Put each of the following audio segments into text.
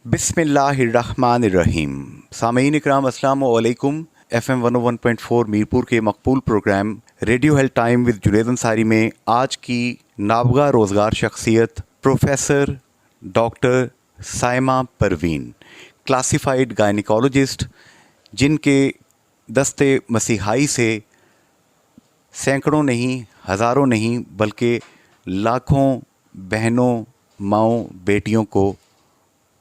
बिस्मिल्लाहिर्रहमानिर्रहीम। सामीन इकराम अस्सलाम वालेकुम। FM 101.4 मीरपुर के मकबूल programme radio health time with Junaid Ansari में आज की नाबगा रोज़गार शख्सियत professor doctor Saima Parveen, classified gynaecologist, जिनके दस्ते मसीहाई से सैकड़ों नहीं, हज़ारों नहीं, बल्कि लाखों बहनों, माँओं, बेटियों को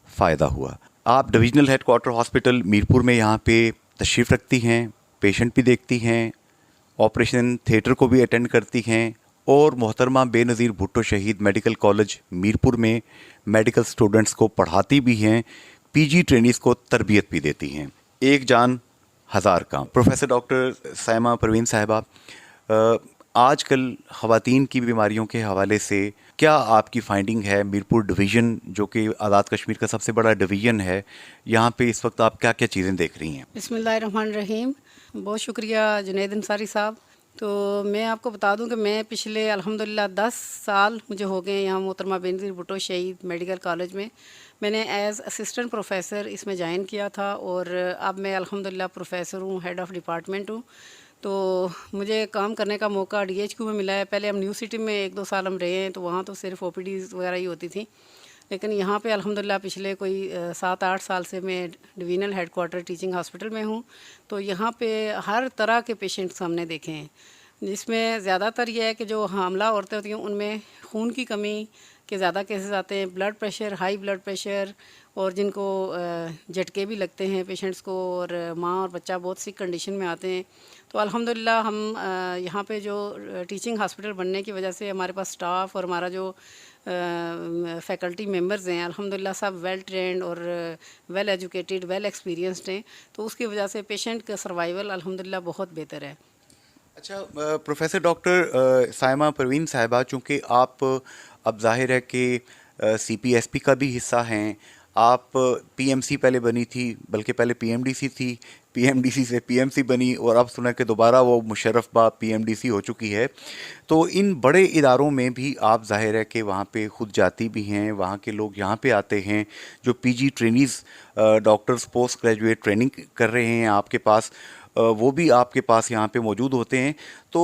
फ़ायदा हुआ। आप डिविजनल हेडक्वार्टर हॉस्पिटल मीरपुर में यहाँ पे तशरीफ़ रखती हैं, पेशेंट भी देखती हैं, ऑपरेशन थिएटर को भी अटेंड करती हैं और मोहतरमा बेनज़ीर भुट्टो शहीद मेडिकल कॉलेज मीरपुर में मेडिकल स्टूडेंट्स को पढ़ाती भी हैं, पीजी ट्रेनीज़ को तरबियत भी देती हैं। एक जान हज़ार काम। प्रोफेसर डॉक्टर साइमा परवीन साहिबा, आजकल ख़वातीन की बीमारियों के हवाले से क्या आपकी फ़ाइंडिंग है? मीरपुर डिवीज़न जो कि आज़ाद कश्मीर का सबसे बड़ा डिवीज़न है, यहाँ पे इस वक्त आप क्या क्या चीज़ें देख रही हैं? बिस्मिल्लाहिर्रहमानिर्रहीम। बहुत शुक्रिया जुनैद अंसारी साहब। तो मैं आपको बता दूं कि मैं पिछले अल्हम्दुलिल्लाह 10 साल मुझे हो गए यहाँ मोहतरमा बेनज़ीर भुट्टो शहीद मेडिकल कॉलेज में। मैंने एज़ असिस्टेंट प्रोफेसर इसमें ज्वाइन किया था और अब मैं अल्हम्दुलिल्लाह प्रोफेसर हूँ, हेड ऑफ़ डिपार्टमेंट हूँ। तो मुझे काम करने का मौका DHQ में मिला है। पहले हम न्यू सिटी में 1-2 साल हम रहे हैं, तो वहाँ तो सिर्फ OPDs वगैरह ही होती थी, लेकिन यहाँ पे अल्हम्दुलिल्लाह पिछले कोई 7-8 साल से मैं डिवीज़नल हेडक्वार्टर टीचिंग हॉस्पिटल में हूँ। तो यहाँ पे हर तरह के पेशेंट्स हमने देखे हैं, जिसमें ज़्यादातर यह है कि जो हामला औरतें होती हैं उनमें खून की कमी के ज़्यादा केसेस आते हैं, blood pressure, high blood pressure, और जिनको झटके भी लगते हैं पेशेंट्स को, और माँ और बच्चा बहुत सिक कंडीशन में आते हैं। तो अल्हम्दुलिल्लाह हम यहाँ पे जो टीचिंग हॉस्पिटल बनने की वजह से हमारे पास स्टाफ और हमारा जो फैकल्टी मेंबर्स हैं अल्हम्दुलिल्लाह सब वेल ट्रेंड और वेल एजुकेटेड, वेल एक्सपीरियंस्ड हैं। तो उसकी वजह से पेशेंट का सर्वाइवल अल्हम्दुलिल्लाह बहुत बेहतर है। अच्छा, प्रोफेसर डॉक्टर साइमा परवीन साहिबा, चूँकि आप अब ज़ाहिर है कि CPSP का भी हिस्सा हैं, आप PMC पहले बनी थी, बल्कि पहले PMDC थी, PMDC से PMC बनी और अब सुना कि दोबारा वो मुशर्रफ PMDC हो चुकी है। तो इन बड़े इदारों में भी आप ज़ाहिर है कि वहाँ पे खुद जाती भी हैं, वहाँ के लोग यहाँ पे आते हैं, जो PG trainees doctors post graduate training कर रहे हैं आपके पास, वो भी आपके पास यहाँ पे मौजूद होते हैं। तो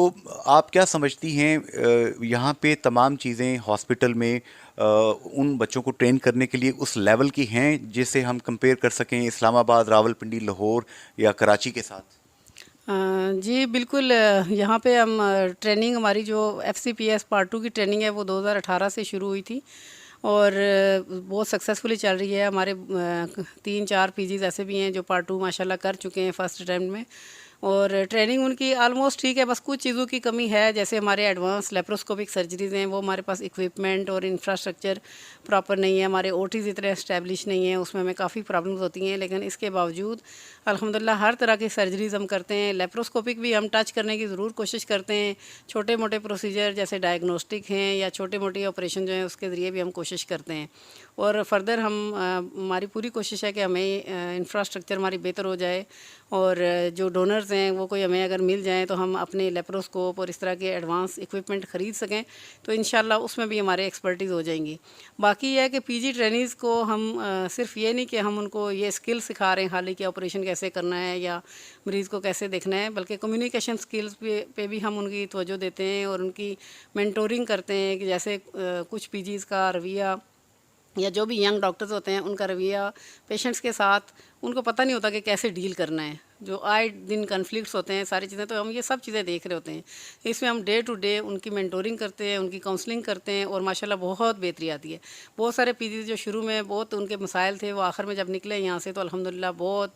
आप क्या समझती हैं, यहाँ पे तमाम चीज़ें हॉस्पिटल में उन बच्चों को ट्रेन करने के लिए उस लेवल की हैं जिससे हम कंपेयर कर सकें इस्लामाबाद, रावलपिंडी, लाहौर या कराची के साथ? जी बिल्कुल। यहाँ पे हम ट्रेनिंग, हमारी जो FCPS पार्ट 2 की ट्रेनिंग है वो 2018 से शुरू हुई थी और बहुत सक्सेसफुली चल रही है। हमारे 3-4 PGs ऐसे भी हैं जो पार्ट 2 माशाल्लाह कर चुके हैं फर्स्ट अटेम्प्ट में, और ट्रेनिंग उनकी ऑलमोस्ट ठीक है। बस कुछ चीज़ों की कमी है, जैसे हमारे एडवांस लेप्रोस्कोपिक सर्जरीज़ हैं, वो हमारे पास इक्विपमेंट और इंफ्रास्ट्रक्चर प्रॉपर नहीं है, हमारे OTs इतने एस्टेब्लिश नहीं हैं, उसमें हमें काफ़ी प्रॉब्लम्स होती हैं। लेकिन इसके बावजूद अल्हम्दुलिल्लाह हर तरह की सर्जरीज़ हम करते हैं। लेप्रोस्कोपिक भी हम टच करने की ज़रूर कोशिश करते हैं। छोटे मोटे प्रोसीजर जैसे डायग्नोस्टिक हैं या छोटे मोटे ऑपरेशन जो हैं उसके ज़रिए भी हम कोशिश करते हैं। और फर्दर हम हमारी पूरी कोशिश है कि हमें इंफ्रास्ट्रक्चर हमारी बेहतर हो जाए, और जो डोनर्स हैं वो कोई हमें अगर मिल जाएँ तो हम अपने लेप्रोस्कोप और इस तरह के एडवांस इक्विपमेंट ख़रीद सकें, तो इंशाल्लाह उसमें भी हमारे एक्सपर्टीज़ हो जाएंगी। बाकी यह है कि PG ट्रेनीज़ को हम सिर्फ ये नहीं कि हम उनको ये स्किल सिखा रहे हैं खाली कि ऑपरेशन कैसे करना है या मरीज़ को कैसे देखना है, बल्कि कम्युनिकेशन स्किल्स पे भी हम उनकी तवज्जो देते हैं और उनकी मेंटोरिंग करते हैं कि जैसे कुछ PGs का रवैया या जो भी यंग डॉक्टर्स होते हैं उनका रवैया पेशेंट्स के साथ उनको पता नहीं होता कि कैसे डील करना है। जो आए दिन कन्फ्लिक्ट्स होते हैं, सारी चीज़ें, तो हम ये सब चीज़ें देख रहे होते हैं। इसमें हम डे टू डे उनकी मेंटोरिंग करते हैं, उनकी काउंसलिंग करते हैं और माशाल्लाह बहुत बेहतरी आती है। बहुत सारे PGs जो शुरू में बहुत उनके मसाइल थे, वो आखिर में जब निकले यहाँ से तो अल्हम्दुलिल्लाह बहुत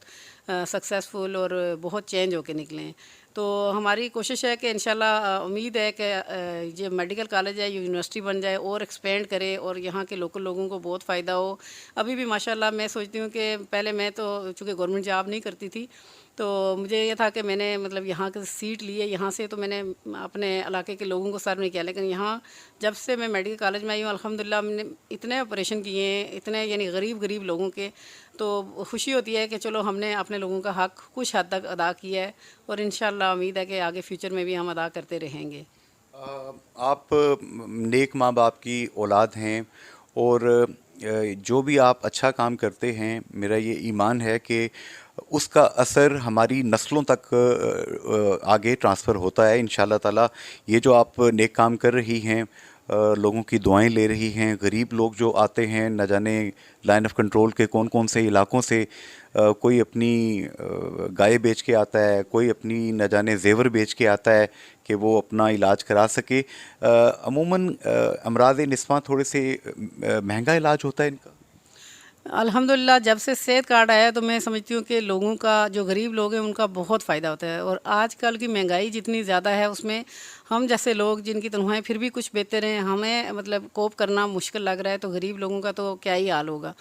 सक्सेसफुल और बहुत चेंज होके निकले हैं। तो हमारी कोशिश है कि इंशाल्लाह उम्मीद है कि ये मेडिकल कॉलेज है, यूनिवर्सिटी बन जाए और एक्सपेंड करे और यहाँ के लोकल लोगों को बहुत फ़ायदा हो। अभी भी माशाल्लाह मैं सोचती हूँ कि पहले मैं तो चूँकि गवर्नमेंट जॉब नहीं करती थी, तो मुझे ये था कि मैंने मतलब यहाँ की सीट ली है यहाँ से, तो मैंने अपने इलाके के लोगों को सर्व नहीं किया। लेकिन यहाँ जब से मैं मेडिकल कॉलेज में आई हूँ अल्हम्दुलिल्लाह मैंने इतने ऑपरेशन किए हैं, इतने यानी गरीब लोगों के, तो खुशी होती है कि चलो हमने अपने लोगों का हक़ कुछ हद तक अदा किया है और इंशाल्लाह उम्मीद है कि आगे फ्यूचर में भी हम अदा करते रहेंगे। आप नेक माँ बाप की औलाद हैं और जो भी आप अच्छा काम करते हैं, मेरा ये ईमान है कि उसका असर हमारी नस्लों तक आगे ट्रांसफ़र होता है इंशाल्लाह ताला। ये जो आप नेक काम कर रही हैं, लोगों की दुआएं ले रही हैं, गरीब लोग जो आते हैं न जाने लाइन ऑफ कंट्रोल के कौन कौन से इलाकों से, कोई अपनी गाय बेच के आता है, कोई अपनी न जाने जेवर बेच के आता है कि वो अपना इलाज करा सके। अमूमन अमराज निस्वां थोड़े से महंगा इलाज होता है इनका। अल्हम्दुलिल्लाह जब से सेहत कार्ड आया तो मैं समझती हूँ कि लोगों का, जो गरीब लोग हैं उनका बहुत फ़ायदा होता है। और आजकल की महंगाई जितनी ज़्यादा है उसमें हम जैसे लोग जिनकी तनख्वाहें फिर भी कुछ बेहतर हैं, हमें मतलब कोप करना मुश्किल लग रहा है, तो गरीब लोगों का तो क्या ही हाल होगा।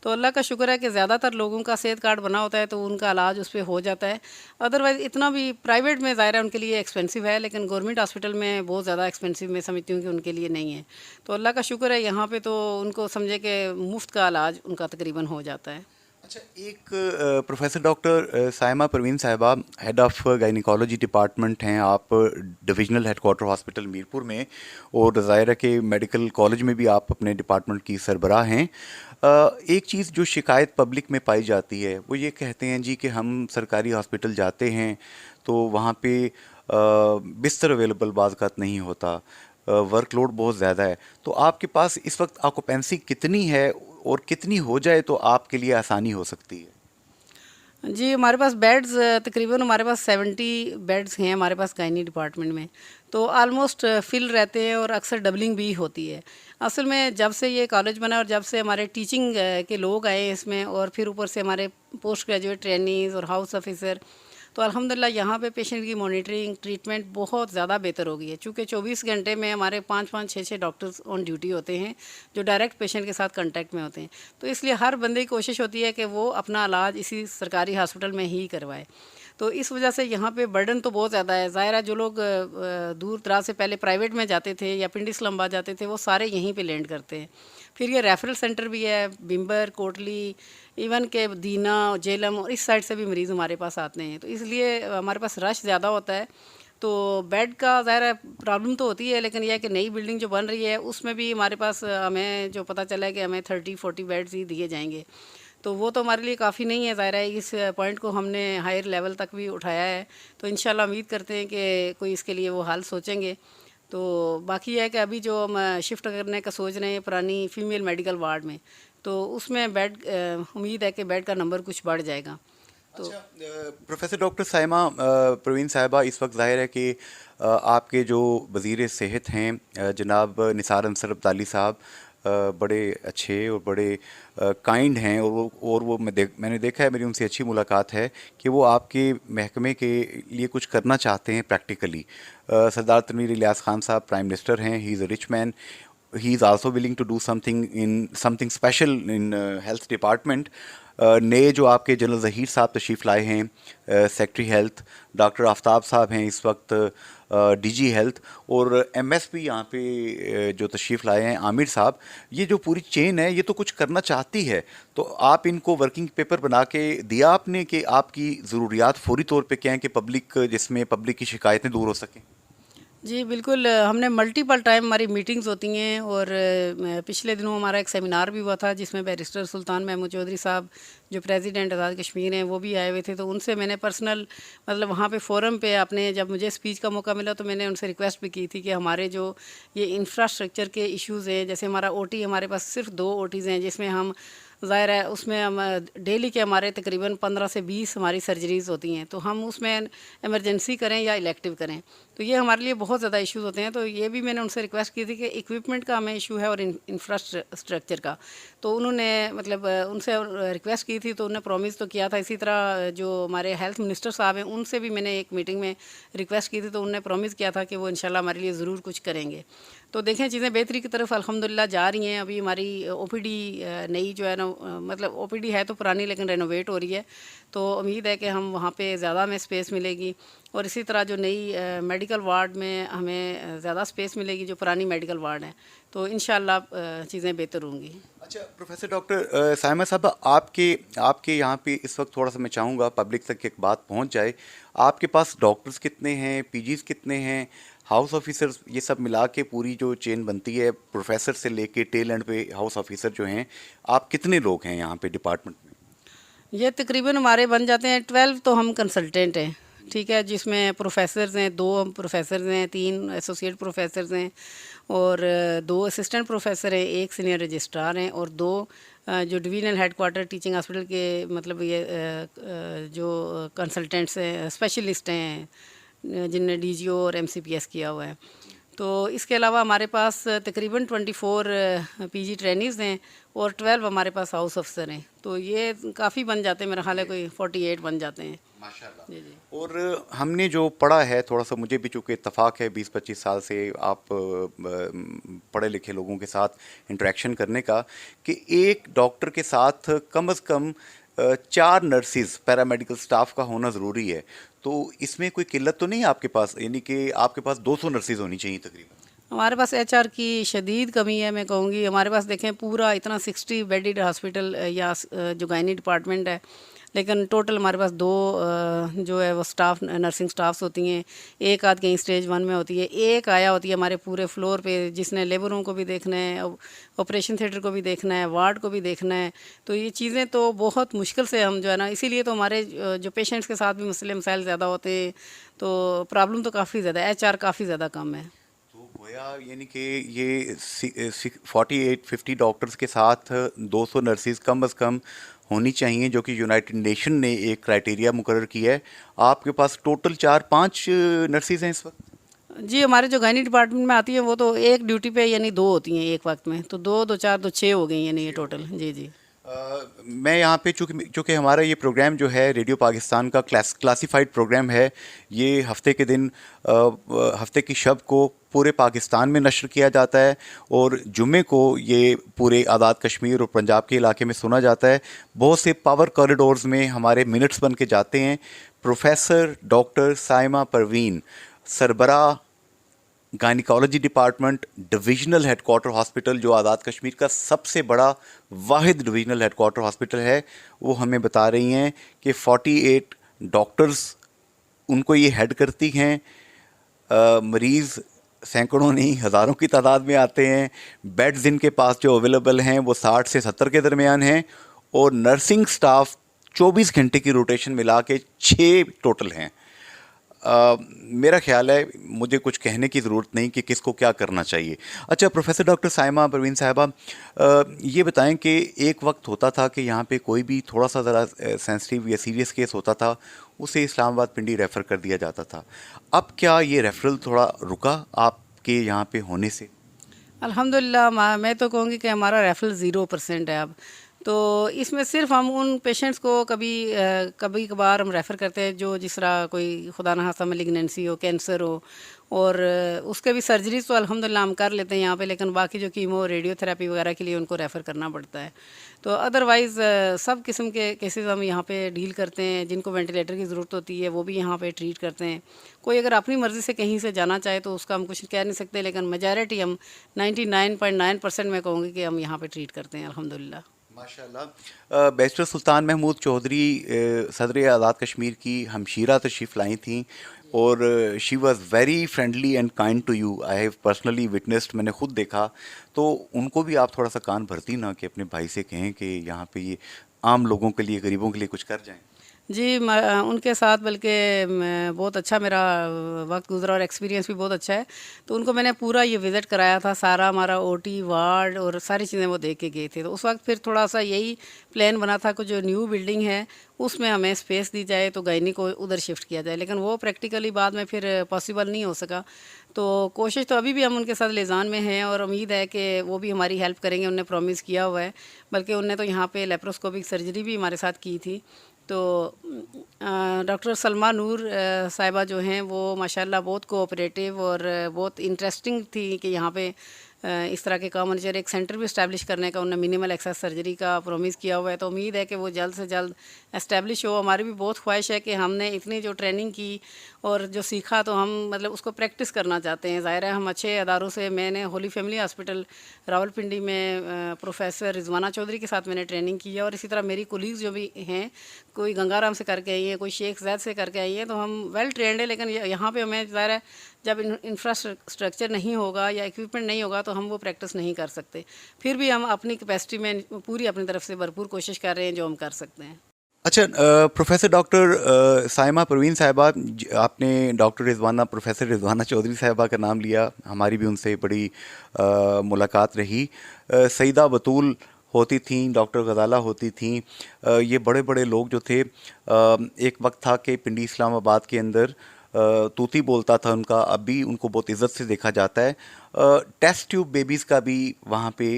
तो अल्लाह का शुक्र है कि ज़्यादातर लोगों का सेहत कार्ड बना होता है तो उनका इलाज उस पर हो जाता है। अदरवाइज़ इतना भी प्राइवेट में ज़ाहिर है उनके लिए एक्सपेंसिव है, लेकिन गवर्नमेंट हॉस्पिटल में बहुत ज़्यादा एक्सपेंसिव मैं समझती हूँ कि उनके लिए नहीं है। तो अल्लाह का शुक्र है यहाँ पे तो उनको समझे कि मुफ्त का इलाज उनका तकरीबन हो जाता है। अच्छा, एक प्रोफेसर डॉक्टर साइमा परवीन साहिबा, हेड ऑफ गायनिकोलॉजी डिपार्टमेंट हैं आप डिविजनल हेडक्वार्टर हॉस्पिटल मीरपुर में, और ज़ाहिर है कि मेडिकल कॉलेज में भी आप अपने डिपार्टमेंट की सरबराह हैं। एक चीज़ जो शिकायत पब्लिक में पाई जाती है वो ये कहते हैं जी कि हम सरकारी हॉस्पिटल जाते हैं तो वहाँ पे बिस्तर अवेलेबल बाज़ नहीं होता, वर्कलोड बहुत ज़्यादा है। तो आपके पास इस वक्त ऑक्यूपेंसी कितनी है, और कितनी हो जाए तो आपके लिए आसानी हो सकती है? जी, हमारे पास बेड्स तकरीबन हमारे पास 70 बेड्स हैं हमारे पास गायनी डिपार्टमेंट में। तो आलमोस्ट फिल रहते हैं और अक्सर डबलिंग भी होती है। असल में जब से ये कॉलेज बना और जब से हमारे टीचिंग के लोग आए हैं इसमें, और फिर ऊपर से हमारे पोस्ट ग्रेजुएट ट्रेनीज़ और हाउस ऑफिसर, तो अल्हम्दुलिल्लाह यहाँ पे पेशेंट की मॉनिटरिंग ट्रीटमेंट बहुत ज़्यादा बेहतर हो गई है। चूँकि 24 घंटे में हमारे 5-5, 6-6 डॉक्टर्स ऑन ड्यूटी होते हैं जो डायरेक्ट पेशेंट के साथ कांटेक्ट में होते हैं। तो इसलिए हर बंदे की कोशिश होती है कि वो अपना इलाज इसी सरकारी हॉस्पिटल में ही करवाए। तो इस वजह से यहाँ पे बर्डन तो बहुत ज़्यादा है। ज़ाहिर है जो लोग दूर दराज से पहले प्राइवेट में जाते थे या पिंडी इस्लामाबाद जाते थे वो सारे यहीं पे लैंड करते हैं। फिर ये रेफरल सेंटर भी है, बिम्बर, कोटली, इवन के दीना, जेलम और इस साइड से भी मरीज़ हमारे पास आते हैं। तो इसलिए हमारे पास रश ज़्यादा होता है। तो बेड का ज़ाहिर है प्रॉब्लम तो होती है, लेकिन यह है कि नई बिल्डिंग जो बन रही है उसमें भी हमारे पास हमें जो पता चला है कि हमें 30-40 बेड्स ही दिए जाएंगे। तो वो तो हमारे लिए काफ़ी नहीं है, ज़ाहिर है इस पॉइंट को हमने हायर लेवल तक भी उठाया है। तो इंशाल्लाह उम्मीद करते हैं कि कोई इसके लिए वो हल सोचेंगे। तो बाकी है कि अभी जो हम शिफ्ट करने का सोच रहे हैं पुरानी फीमेल मेडिकल वार्ड में, तो उसमें बेड उम्मीद है कि बेड का नंबर कुछ बढ़ जाएगा। तो अच्छा, प्रोफेसर डॉक्टर साइमा प्रवीण साहिबा, इस वक्त जाहिर है कि आपके जो वज़ीर सेहत हैं जनाब निसार अंसर अब्दाली साहब बड़े अच्छे और बड़े काइंड हैं, और वो मैंने देखा है, मेरी उनसे अच्छी मुलाकात है कि वो आपके महकमे के लिए कुछ करना चाहते हैं प्रैक्टिकली। सरदार तनवीर इलियास खान साहब प्राइम मिनिस्टर हैं, he is a rich man, he is also willing to do something special in health department. नए जो आपके जनरल ज़हीर साहब तशरीफ़ लाए हैं, सेक्रेटरी हेल्थ डॉक्टर आफ्ताब साहब हैं इस वक्त डीजी हेल्थ, और एमएसपी यहाँ पे जो तशरीफ़ लाए हैं आमिर साहब, ये जो पूरी चेन है ये तो कुछ करना चाहती है। तो आप इनको वर्किंग पेपर बना के दिया आपने कि आपकी ज़रूरियात फौरी तौर पे क्या हैं कि पब्लिक, जिसमें पब्लिक की शिकायतें दूर हो सकें? जी बिल्कुल, हमने मल्टीपल टाइम हमारी मीटिंग्स होती हैं, और पिछले दिनों हमारा एक सेमिनार भी हुआ था जिसमें बैरिस्टर सुल्तान महमूद चौधरी साहब जो प्रेसिडेंट आज़ाद कश्मीर हैं वो भी आए हुए थे। तो उनसे मैंने पर्सनल मतलब वहाँ पे फ़ोरम पे आपने जब मुझे स्पीच का मौका मिला तो मैंने उनसे रिक्वेस्ट भी की थी कि हमारे जो ये इंफ्रास्ट्रक्चर के इश्यूज़ हैं, जैसे हमारा ओटी, हमारे पास सिर्फ 2 ओटीज़ हैं जिसमें हम ज़ाहिर है उसमें हम डेली के हमारे तकरीबन 15 से 20 हमारी सर्जरीज़ होती हैं, तो हम उसमें इमरजेंसी करें या इलेक्टिव करें, तो ये हमारे लिए बहुत ज़्यादा इश्यूज़ होते हैं। तो ये भी मैंने उनसे रिक्वेस्ट की थी कि इक्विपमेंट का हमें इशू है और इंफ्रास्ट्रक्चर का। तो उन्होंने मतलब उनसे रिक्वेस्ट की थी, तो उन्होंने प्रॉमिस तो किया था। इसी तरह जो हमारे हेल्थ मिनिस्टर साहब हैं उनसे भी मैंने एक मीटिंग में रिक्वेस्ट की थी, तो उन्होंने प्रॉमिस किया था कि वो इंशाल्लाह हमारे लिए ज़रूर कुछ करेंगे। तो देखें चीज़ें बेहतरी की तरफ अल्हम्दुलिल्लाह जा रही हैं। अभी हमारी ओपीडी नई जो है ना, मतलब ओपीडी है तो पुरानी लेकिन रेनोवेट हो रही है, तो उम्मीद है कि हम वहाँ पे ज़्यादा हमें स्पेस मिलेगी। और इसी तरह जो नई मेडिकल वार्ड में हमें ज़्यादा स्पेस मिलेगी जो पुरानी मेडिकल वार्ड है, तो इंशाल्लाह चीज़ें बेहतर होंगी। अच्छा, प्रोफेसर डॉक्टर साइमा साहब, आपके यहाँ पे इस वक्त थोड़ा सा मैं चाहूँगा पब्लिक तक एक बात पहुँच जाए। आपके पास डॉक्टर्स कितने हैं, पीजीज़ कितने हैं, हाउस ऑफिसर्स ये सब मिला के पूरी जो चेन बनती है, प्रोफेसर से लेके टेल एंड पे हाउस ऑफिसर जो हैं, आप कितने लोग हैं यहाँ पे डिपार्टमेंट में? ये तकरीबन हमारे बन जाते हैं 12, तो हम कंसल्टेंट हैं, ठीक है, जिसमें प्रोफेसर्स हैं, 2 हम प्रोफेसर्स हैं, 3 एसोसिएट प्रोफेसर्स हैं और 2 असिस्टेंट प्रोफेसर हैं, 1 सीनियर रजिस्ट्रार हैं और 2 जो डिवीजनल हेडक्वार्टर टीचिंग हॉस्पिटल के मतलब ये जो कंसल्टेंट्स हैं, स्पेशलिस्ट हैं, जिनने डीजीओ और एमसीपीएस किया हुआ है। तो इसके अलावा हमारे पास तकरीबन 24 पीजी ट्रेनीज़ हैं और 12 हमारे पास हाउस अफसर हैं। तो ये काफ़ी बन जाते हैं, मेरा ख्याल है कोई 48 बन जाते हैं। माशाल्लाह। जी जी। और हमने जो पढ़ा है, थोड़ा सा मुझे भी चूँकि इत्तेफाक है 20-25 साल से आप पढ़े लिखे लोगों के साथ इंटरेक्शन करने का, कि एक डॉक्टर के साथ कम से कम 4 नर्सिस पैरामेडिकल स्टाफ का होना ज़रूरी है। तो इसमें कोई किल्लत तो नहीं है आपके पास, यानी कि आपके पास 200 नर्सिस होनी चाहिए तकरीबन? हमारे पास एचआर की शदीद कमी है, मैं कहूँगी। हमारे पास देखें पूरा इतना 60 बेडेड हॉस्पिटल या जो गायनी डिपार्टमेंट है, लेकिन टोटल हमारे पास 2 जो है वो स्टाफ नर्सिंग स्टाफ्स होती हैं। एक आध कहीं स्टेज 1 में होती है, एक आया होती है हमारे पूरे फ्लोर पे, जिसने लेबरों को भी देखना है, ऑपरेशन थिएटर को भी देखना है, वार्ड को भी देखना है। तो ये चीज़ें तो बहुत मुश्किल से हम जो है ना, इसीलिए तो हमारे जो पेशेंट्स के साथ भी मसले मसाइल ज़्यादा होते हैं, तो प्रॉब्लम तो काफ़ी ज़्यादा है, एचआर काफ़ी ज़्यादा कम है। तो गोया यानी कि ये 48-50 डॉक्टर्स के साथ 200 नर्सिस कम अज़ कम होनी चाहिए, जो कि यूनाइटेड नेशन ने एक क्राइटेरिया मुकर्रर किया है। आपके पास टोटल 4-5 नर्सिस हैं इस वक्त? जी, हमारे जो गायनी डिपार्टमेंट में आती है वो तो एक ड्यूटी पे यानी 2 होती हैं एक वक्त में, तो 2 2 4 तो 6 हो गई यानी ये टोटल। जी जी। मैं यहाँ पे चूँकि हमारा ये प्रोग्राम जो है रेडियो पाकिस्तान का क्लासिफाइड प्रोग्राम है, ये हफ्ते के दिन हफ्ते की शब को पूरे पाकिस्तान में नश्र किया जाता है और जुम्मे को ये पूरे आज़ाद कश्मीर और पंजाब के इलाके में सुना जाता है। बहुत से पावर कॉरिडोर्स में हमारे मिनट्स बन के जाते हैं। प्रोफेसर डॉक्टर साइमा परवीन, सरबराह gynaecology department, divisional headquarter hospital, जो आज़ाद कश्मीर का सबसे बड़ा वाहिद डिविजनल हेडक्वार्टर हॉस्पिटल है, वो हमें बता रही हैं कि 48 डॉक्टर्स उनको ये हेड करती हैं। मरीज़ सैकड़ों नहीं हज़ारों की तादाद में आते हैं। बेड्स इनके पास जो अवेलेबल हैं वो 60 से 70 के दरमियान हैं और नर्सिंग स्टाफ 24 घंटे की रोटेशन मिला के 6 टोटल हैं। मेरा ख्याल है मुझे कुछ कहने की ज़रूरत नहीं कि किसको क्या करना चाहिए। अच्छा, प्रोफेसर डॉक्टर साइमा परवीन साहिबा, ये बताएं कि एक वक्त होता था कि यहाँ पे कोई भी थोड़ा सा ज़रा सेंसिटिव या सीरियस केस होता था, उसे इस्लामाबाद पिंडी रेफ़र कर दिया जाता था। अब क्या ये रेफरल थोड़ा रुका आपके यहाँ पे होने से? अल्हम्दुलिल्लाह, मैं तो कहूँगी कि हमारा रेफरल 0% है अब। तो इसमें सिर्फ हम उन पेशेंट्स को कभी कभार हम रेफ़र करते हैं जो जिस तरह कोई खुदा न खास्ता मेलिग्नेंसी हो, कैंसर हो, और उसके भी सर्जरीज तो अल्हम्दुलिल्लाह हम कर लेते हैं यहाँ पे, लेकिन बाकी जो कीमो रेडियोथेरेपी वगैरह के लिए उनको रेफ़र करना पड़ता है। तो अदरवाइज़ सब किस्म के केसेस हम यहाँ पे डील करते हैं। जिनको वेंटिलेटर की ज़रूरत होती है वो भी यहाँ पे ट्रीट करते हैं। कोई अगर अपनी मर्ज़ी से कहीं से जाना चाहे तो उसका हम कुछ कह नहीं सकते, लेकिन मेजॉरिटी हम 99.9% मैं कहूँगी कि हम यहाँ पे ट्रीट करते हैं अल्हम्दुलिल्लाह। माशाल्लाह। बैरिस्टर सुल्तान महमूद चौधरी सदर आज़ाद कश्मीर की हमशीरा तशरीफ़ लाई थी और she was very friendly and kind to you. I have personally witnessed, मैंने खुद देखा। तो उनको भी आप थोड़ा सा कान भरती ना कि अपने भाई से कहें कि यहाँ पे ये आम लोगों के लिए, गरीबों के लिए कुछ कर जाएं। जी, उनके साथ बल्कि बहुत अच्छा मेरा वक्त गुजरा और एक्सपीरियंस भी बहुत अच्छा है। तो उनको मैंने पूरा ये विज़िट कराया था, सारा हमारा ओटी वार्ड और सारी चीज़ें वो देख के गए थे। तो उस वक्त फिर थोड़ा सा यही प्लान बना था कि जो न्यू बिल्डिंग है उसमें हमें स्पेस दी जाए तो गायनी को उधर शिफ्ट किया जाए, लेकिन वो प्रैक्टिकली बाद में फिर पॉसिबल नहीं हो सका। तो कोशिश तो अभी भी हम उनके साथ लिजान में हैं और उम्मीद है कि वो भी हमारी हेल्प करेंगे, उन्होंने प्रॉमिस किया हुआ है। बल्कि उनने तो यहाँ पे लेप्रोस्कोपिक सर्जरी भी हमारे साथ की थी। तो डॉक्टर सलमा नूर साहिबा जो हैं वो माशाल्लाह बहुत कोऑपरेटिव और बहुत इंटरेस्टिंग थी कि यहाँ पे इस तरह के काम होने चाहिए। एक सेंटर भी इस्टेब्लिश करने का उन्होंने मिनिमल एक्सेस सर्जरी का प्रॉमिस किया हुआ है। तो उम्मीद है कि वो जल्द से जल्द इस्टेब्लिश हो। हमारी भी बहुत ख्वाहिश है कि हमने इतनी जो ट्रेनिंग की और जो सीखा तो हम मतलब उसको प्रैक्टिस करना चाहते हैं। ज़ाहिर है हम अच्छे अदारों से, मैंने होली फैमिली हॉस्पिटल रावलपिंडी में प्रोफेसर रिजवाना चौधरी के साथ मैंने ट्रेनिंग की है और इसी तरह मेरी कोलीग्स जो भी हैं, कोई गंगाराम से करके आई हैं, कोई शेख जैद से करके आई हैं। तो हम वेल ट्रेंड है, लेकिन यहाँ पे हमें ज़ाहिर है जब इंफ्रास्ट्रक्चर नहीं होगा या इक्विपमेंट नहीं होगा तो हम वो प्रैक्टिस नहीं कर सकते। फिर भी हम अपनी कैपेसिटी में पूरी अपनी तरफ से भरपूर कोशिश कर रहे हैं जो हम कर सकते हैं। अच्छा, प्रोफेसर डॉक्टर साइमा परवीन साहिबा, आपने डॉक्टर रिजवाना, प्रोफेसर रिजवाना चौधरी साहिबा का नाम लिया, हमारी भी उनसे बड़ी मुलाकात रही। सईदा बतूल होती थी, डॉक्टर गजाला होती थी, ये बड़े बड़े लोग जो थे। एक वक्त था कि पिंडी इस्लामाबाद के अंदर तूती बोलता था उनका, अब भी उनको बहुत इज़्ज़त से देखा जाता है। टेस्ट ट्यूब बेबीज़ का भी वहाँ पे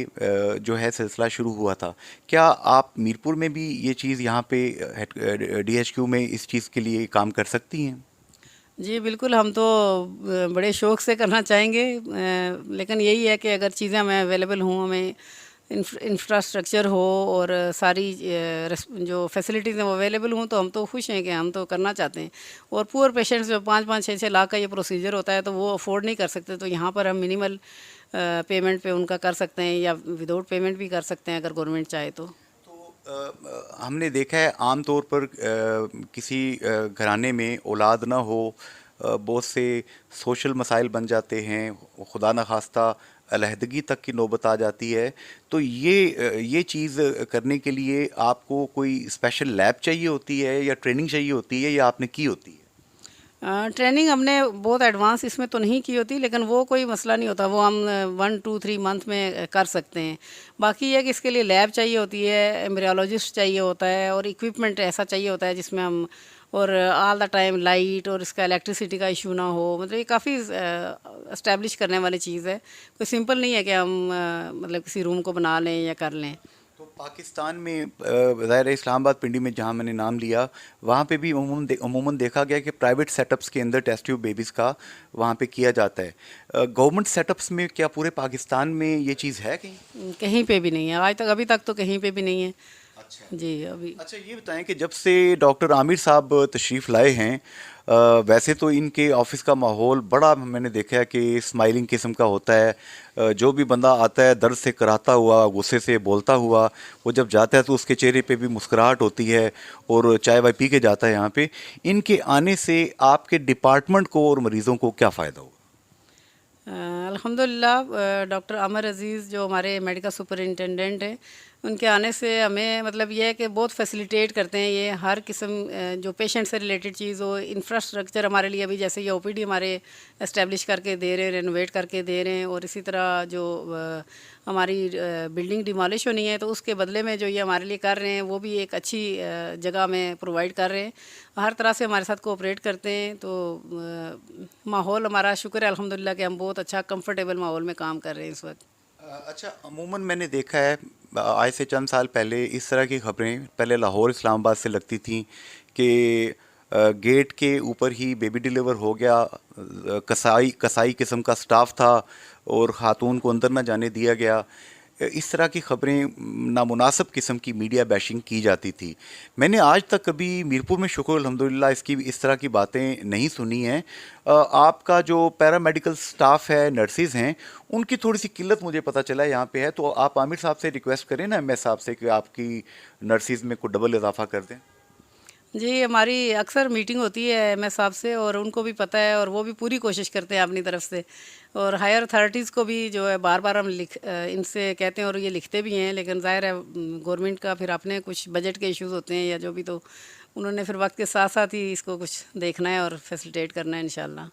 जो है सिलसिला शुरू हुआ था। क्या आप मीरपुर में भी ये चीज़ यहाँ पे DHQ में इस चीज़ के लिए काम कर सकती हैं? जी बिल्कुल, हम तो बड़े शौक़ से करना चाहेंगे, लेकिन यही है कि अगर चीज़ें हमें अवेलेबल हों, हमें इंफ्रास्ट्रक्चर हो और सारी जो फैसिलिटीज़ हैं वो अवेलेबल हों, तो हम तो खुश हैं कि हम तो करना चाहते हैं। और पुअर पेशेंट्स जो 5-5 6-6 लाख का ये प्रोसीजर होता है तो वो अफोर्ड नहीं कर सकते, तो यहाँ पर हम मिनिमल पेमेंट पे उनका कर सकते हैं या विदाउट पेमेंट भी कर सकते हैं अगर गवर्नमेंट चाहे तो। हमने देखा है आम तौर पर किसी घराने में औलाद ना हो, बहुत से सोशल मसाइल बन जाते हैं, खुदा न खास्ता अलहदगी तक की नौबत आ जाती है। तो ये चीज़ करने के लिए आपको कोई स्पेशल लैब चाहिए होती है या ट्रेनिंग चाहिए होती है या आपने की होती है? ट्रेनिंग हमने बहुत एडवांस इसमें तो नहीं की होती, लेकिन वो कोई मसला नहीं होता, वो हम 1-2-3 मंथ में कर सकते हैं। बाकी ये है कि इसके लिए लैब चाहिए होती है, एम्ब्रियोलॉजिस्ट चाहिए होता है और इक्विपमेंट ऐसा चाहिए होता है जिसमें हम, और ऑल द टाइम लाइट और इसका इलेक्ट्रिसिटी का इशू ना हो। मतलब ये काफ़ी इस्टेब्लिश करने वाली चीज़ है, कोई सिंपल नहीं है कि हम मतलब किसी रूम को बना लें या कर लें। तो पाकिस्तान में ज़ाहिर है इस्लामाबाद पिंडी में जहाँ मैंने नाम लिया, वहाँ पे भी अमूमन देखा गया कि प्राइवेट सेटअप्स के अंदर टेस्ट ट्यूब बेबीज़ का वहाँ पे किया जाता है। गवर्नमेंट सेटअप्स में क्या पूरे पाकिस्तान में ये चीज़ है कहीं? कहीं पे भी नहीं है आज तक, अभी तक तो कहीं पे भी नहीं है। अच्छा जी अभी। अच्छा, ये बताएं कि जब से डॉक्टर आमिर साहब तशरीफ़ लाए हैं, वैसे तो इनके ऑफिस का माहौल बड़ा, मैंने देखा है कि स्माइलिंग किस्म का होता है। जो भी बंदा आता है दर्द से कराता हुआ, गुस्से से बोलता हुआ, वो जब जाता है तो उसके चेहरे पे भी मुस्कुराहट होती है और चाय वाय पी के जाता है यहाँ पे। इनके आने से आपके डिपार्टमेंट को और मरीज़ों को क्या फ़ायदा हुआ? अल्हम्दुलिल्लाह, डॉक्टर अमर अज़ीज़ जो हमारे मेडिकल सुपरिंटेंडेंट हैं, उनके आने से हमें मतलब ये है कि बहुत फैसिलिटेट करते हैं। ये हर किस्म जो पेशेंट से रिलेटेड चीज़ हो, इंफ्रास्ट्रक्चर हमारे लिए अभी जैसे ये ओपीडी हमारे इस्टेब्लिश करके दे रहे हैं, रेनोवेट करके दे रहे हैं, और इसी तरह जो हमारी बिल्डिंग डिमोलिश होनी है तो उसके बदले में जो ये हमारे लिए कर रहे हैं वो भी एक अच्छी जगह में प्रोवाइड कर रहे हैं। हर तरह से हमारे साथ कोऑपरेट करते हैं। तो माहौल हमारा, शुक्र है अल्हम्दुलिल्लाह कि हम बहुत अच्छा कंफर्टेबल माहौल में काम कर रहे हैं इस वक्त। अच्छा, अमूमन मैंने देखा है आज से चंद साल पहले इस तरह की खबरें पहले लाहौर इस्लामाबाद से लगती थी कि गेट के ऊपर ही बेबी डिलीवर हो गया, कसाई किस्म का स्टाफ था और ख़ातून को अंदर ना जाने दिया गया। इस तरह की खबरें, नामुनासिब किस्म की मीडिया बैशिंग की जाती थी। मैंने आज तक कभी मीरपुर में, शुक्र अल्हम्दुलिल्लाह, इसकी इस तरह की बातें नहीं सुनी हैं। आपका जो पैरामेडिकल स्टाफ है, नर्सिज़ हैं, उनकी थोड़ी सी किल्लत मुझे पता चला यहाँ पे है। तो आप आमिर साहब से रिक्वेस्ट करें ना, एमएस साहब से, कि आपकी नर्सिज़ में कुछ डबल इजाफा कर दें। जी, हमारी अक्सर मीटिंग होती है एमएस साहब से, और उनको भी पता है और वो भी पूरी कोशिश करते हैं अपनी तरफ से। और हायर अथॉरिटीज़ को भी जो है बार बार हम इनसे कहते हैं और ये लिखते भी हैं, लेकिन ज़ाहिर है गवर्नमेंट का फिर अपने कुछ बजट के इश्यूज़ होते हैं या जो भी, तो उन्होंने फिर वक्त के साथ साथ ही इसको कुछ देखना है और फैसिलिटेट करना है इंशाल्लाह।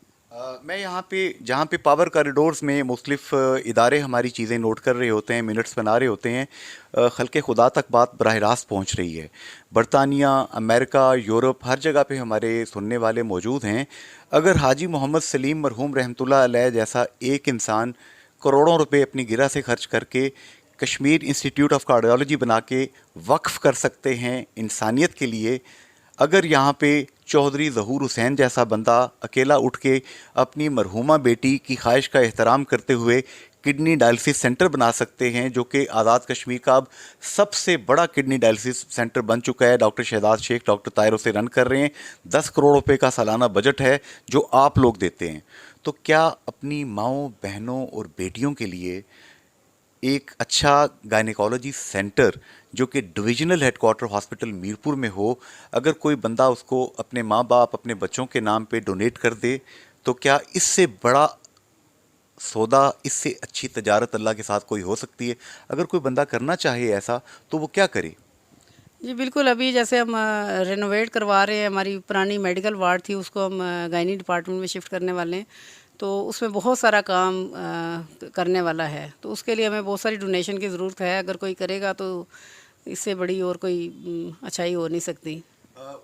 मैं यहाँ पे, जहाँ पे पावर कॉरिडोर्स में मुख्तलिफ इदारे हमारी चीज़ें नोट कर रहे होते हैं, मिनट्स बना रहे होते हैं, खल्क़े खुदा तक बात बराह रास्त पहुँच रही है। बरतानिया, अमेरिका, यूरोप, हर जगह पे हमारे सुनने वाले मौजूद हैं। अगर हाजी मोहम्मद सलीम मरहूम रहमतुल्लाह अलैह जैसा एक इंसान करोड़ों रुपए अपनी गिरा से खर्च करके कश्मीर इंस्टीट्यूट ऑफ कार्डियोलॉजी बना के वक्फ़ कर सकते हैं इंसानियत के लिए, अगर यहाँ पे चौधरी ज़हूर हुसैन जैसा बंदा अकेला उठ के अपनी मरहूमा बेटी की ख्वाहिश का एहतराम करते हुए किडनी डायलिसिस सेंटर बना सकते हैं, जो कि आज़ाद कश्मीर का अब सबसे बड़ा किडनी डायलिसिस सेंटर बन चुका है, डॉक्टर शहजाद शेख, डॉक्टर ताहिर उसे रन कर रहे हैं, 10 करोड़ रुपए का सालाना बजट है जो आप लोग देते हैं। तो क्या अपनी माँओं, बहनों और बेटियों के लिए एक अच्छा गायनेकोलॉजी सेंटर जो कि डिविजनल हेडक्वार्टर हॉस्पिटल मीरपुर में हो, अगर कोई बंदा उसको अपने माँ बाप, अपने बच्चों के नाम पे डोनेट कर दे, तो क्या इससे बड़ा सौदा, इससे अच्छी तजारत अल्लाह के साथ कोई हो सकती है? अगर कोई बंदा करना चाहे ऐसा, तो वो क्या करे? जी बिल्कुल, अभी जैसे हम रेनोवेट करवा रहे हैं, हमारी पुरानी मेडिकल वार्ड थी उसको हम गायनी डिपार्टमेंट में शिफ्ट करने वाले हैं। तो उसमें बहुत सारा काम करने वाला है, तो उसके लिए हमें बहुत सारी डोनेशन की ज़रूरत है। अगर कोई करेगा तो इससे बड़ी और कोई अच्छाई हो नहीं सकती।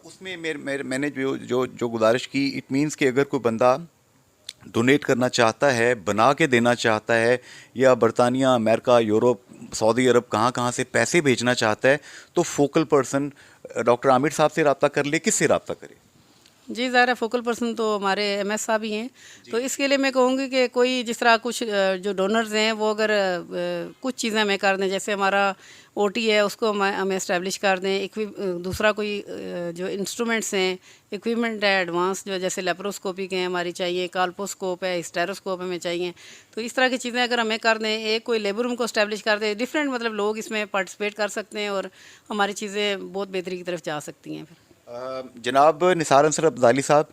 उसमें मैंने जो गुजारिश की, इट मीन्स कि अगर कोई बंदा डोनेट करना चाहता है, बना के देना चाहता है, या बरतानिया, अमेरिका, यूरोप, सऊदी अरब, कहाँ कहाँ से पैसे भेजना चाहता है, तो फोकल पर्सन डॉक्टर आमिर साहब से रब्ता कर ले, किससे रब्ता करे? जी, ज़ाहिर है फ़ोकल पर्सन तो हमारे एमएस साहब ही हैं। तो इसके लिए मैं कहूँगी कि कोई जिस तरह कुछ जो डोनर्स हैं वो अगर कुछ चीज़ें हमें कर दें, जैसे हमारा ओटी है उसको हमें इस्टेब्लिश कर दें। दूसरा कोई जो इंस्ट्रूमेंट्स हैं, इक्विपमेंट है एडवांस, जो जैसे लेप्रोस्कोपी के हैं हमारी चाहिए, काल्पोस्कोप है, स्टेरोस्कोप हमें चाहिए। तो इस तरह की चीज़ें अगर हमें कर दें, एक कोई लेबर रूम को इस्टेब्लिश कर दें, डिफरेंट मतलब लोग इसमें पार्टिसिपेट कर सकते हैं और हमारी चीज़ें बहुत बेहतरी की तरफ जा सकती हैं फिर। जनाब निसार अंसर अब्दाली साहब,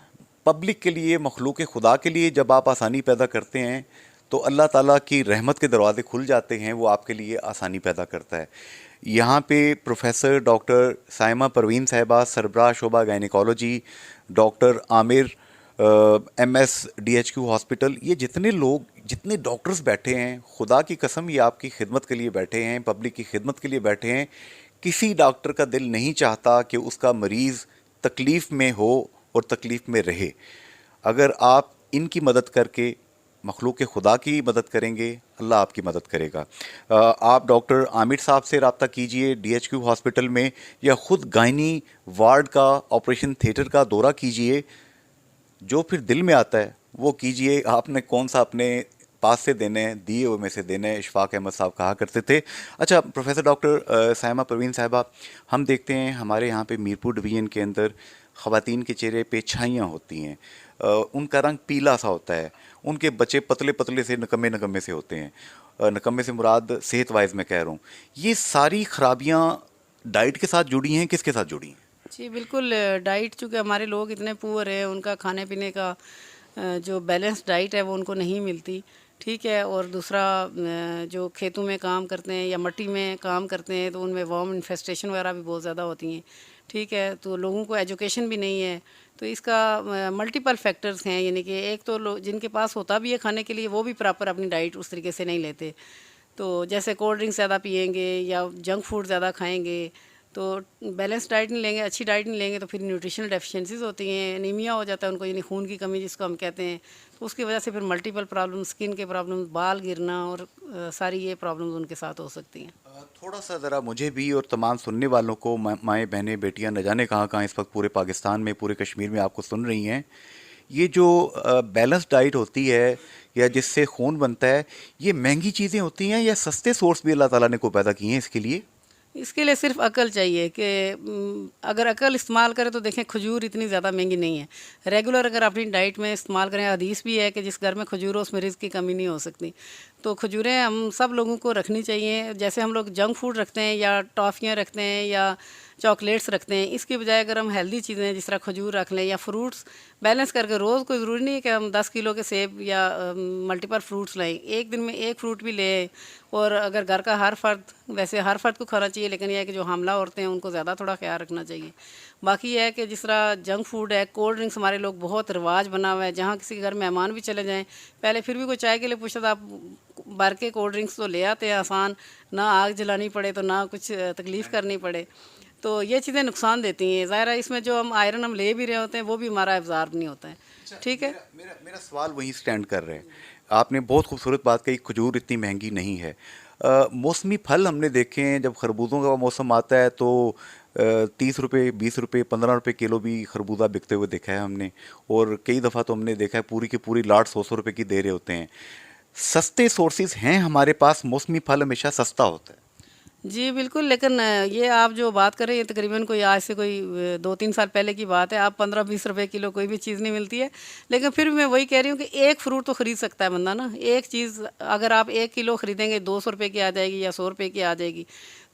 पब्लिक के लिए, मखलूक खुदा के लिए जब आप आसानी पैदा करते हैं तो अल्लाह ताला की रहमत के दरवाजे खुल जाते हैं, वो आपके लिए आसानी पैदा करता है। यहाँ पे प्रोफेसर डॉक्टर साइमा परवीन साहिबा, सरबराह शोबा gynaecology, doctor Aamir, MS DHQ hospital, ये जितने लोग, जितने डॉक्टर्स बैठे हैं, खुदा की कसम ये आपकी खिदमत के लिए बैठे हैं, पब्लिक की खिदमत के लिए बैठे हैं। किसी डॉक्टर का दिल नहीं चाहता कि उसका मरीज़ तकलीफ़ में हो और तकलीफ़ में रहे। अगर आप इनकी मदद करके मखलूक खुदा की मदद करेंगे, अल्लाह आपकी मदद करेगा। आप डॉक्टर आमिर साहब से रब्ता कीजिए डीएचक्यू हॉस्पिटल में, या ख़ुद गायनी वार्ड का, ऑपरेशन थिएटर का दौरा कीजिए। जो फिर दिल में आता है वो कीजिए। आपने कौन सा अपने पास से देने हैं, दिए हुए में से देने हैं, इशफाक अहमद साहब कहा करते थे। अच्छा प्रोफेसर डॉक्टर साइमा परवीन साहिबा, हम देखते हैं हमारे यहाँ पे मीरपुर डिवीज़न के अंदर ख़वातीन के चेहरे पे छाइयाँ होती हैं, उनका रंग पीला सा होता है, उनके बच्चे पतले पतले से, नकम्मे नकम्मे से होते हैं। नकम्मे से मुराद सेहत वाइज मैं कह रहा हूँ। ये सारी खराबियाँ डाइट के साथ जुड़ी हैं, किसके साथ जुड़ी हैं? जी बिल्कुल, डाइट चूँकि हमारे लोग इतने पुअर हैं, उनका खाने पीने का जो बैलेंस डाइट है वो उनको नहीं मिलती, ठीक है। और दूसरा जो खेतों में काम करते हैं या मिट्टी में काम करते हैं तो उनमें वर्म इन्फेस्टेशन वगैरह भी बहुत ज़्यादा होती हैं, ठीक है। तो लोगों को एजुकेशन भी नहीं है, तो इसका मल्टीपल फैक्टर्स हैं। यानी कि एक तो लोग जिनके पास होता भी है खाने के लिए, वो भी प्रॉपर अपनी डाइट उस तरीके से नहीं लेते। तो जैसे कोल्ड ड्रिंक्स ज़्यादा पिएंगे या जंक फूड ज़्यादा खाएंगे, तो बैलेंस डाइट नहीं लेंगे, अच्छी डाइट नहीं लेंगे, तो फिर न्यूट्रिशनल डेफिशिएंसीज होती हैं, एनीमिया हो जाता है उनको, यानी खून की कमी जिसको हम कहते हैं। तो उसकी वजह से फिर मल्टीपल प्रॉब्लम, स्किन के प्रॉब्लम, बाल गिरना और सारी ये प्रॉब्लम्स उनके साथ हो सकती हैं। थोड़ा सा ज़रा मुझे भी और तमाम सुनने वालों को, माएँ बहनें बेटियां न जाने कहाँ कहाँ इस वक्त पूरे पाकिस्तान में, पूरे कश्मीर में आपको सुन रही हैं, ये जो बैलेंस डाइट होती है या जिससे खून बनता है, ये महंगी चीज़ें होती हैं या सस्ते सोर्स भी अल्लाह ताला ने को पैदा किए हैं इसके लिए? इसके लिए सिर्फ अकल चाहिए कि अगर अकल इस्तेमाल करें तो देखें, खजूर इतनी ज़्यादा महंगी नहीं है। रेगुलर अगर अपनी डाइट में इस्तेमाल करें, हदीस भी है कि जिस घर में खजूर हो उस मरीज़ की कमी नहीं हो सकती। तो खजूरें हम सब लोगों को रखनी चाहिए। जैसे हम लोग जंक फूड रखते हैं या टॉफ़ियाँ रखते हैं या चॉकलेट्स रखते हैं, इसकी बजाय अगर हम हेल्दी चीज़ें जिस तरह खजूर रख लें या फ्रूट्स बैलेंस करके, रोज़ कोई ज़रूरी नहीं है कि हम 10 किलो के सेब या मल्टीपल फ्रूट्स लाएं, एक दिन में एक फ्रूट भी लें। और अगर घर का हर फर्द, वैसे हर फर्द को खाना चाहिए, लेकिन यह है कि जो हमला औरतें हैं उनको ज़्यादा थोड़ा ख्याल रखना चाहिए। बाकी यह है कि जिस तरह जंक फूड है, कोल्ड ड्रिंक्स हमारे लोग बहुत रिवाज बना हुआ है, जहाँ किसी के घर मेहमान भी चले जाएँ, पहले फिर भी कोई चाय के लिए पूछता था, आप भर के कोल्ड ड्रिंक्स तो ले आते हैं आसान, ना आग जलानी पड़े तो ना कुछ तकलीफ़ करनी पड़े। तो ये चीज़ें नुकसान देती हैं। ज़ाहिर है इसमें जो हम आयरन हम ले भी रहे होते हैं वो भी हमारा एब्ज़ॉर्ब नहीं होता है, ठीक है। मेरा सवाल वहीं स्टैंड कर रहे हैं। आपने बहुत खूबसूरत बात कही, खजूर इतनी महंगी नहीं है। मौसमी फल हमने देखे हैं, जब खरबूजों का मौसम आता है तो 30 रुपये, 20 रुपये, 15 रुपये किलो भी खरबूजा बिकते हुए देखा है हमने। और कई दफ़ा तो हमने देखा है पूरी की पूरी लाट 100 रुपये की दे रहे होते हैं। सस्ते सोर्सेज हैं हमारे पास, मौसमी फल हमेशा सस्ता होता है। जी बिल्कुल, लेकिन ये आप जो बात कर रहे हैं तकरीबन कोई आज से कोई 2-3 साल पहले की बात है। आप 15-20 रुपए किलो कोई भी चीज़ नहीं मिलती है, लेकिन फिर भी मैं वही कह रही हूँ कि एक फ्रूट तो ख़रीद सकता है बंदा ना। एक चीज़ अगर आप 1 किलो ख़रीदेंगे 200 रुपये की आ जाएगी या 100 रुपये की आ जाएगी।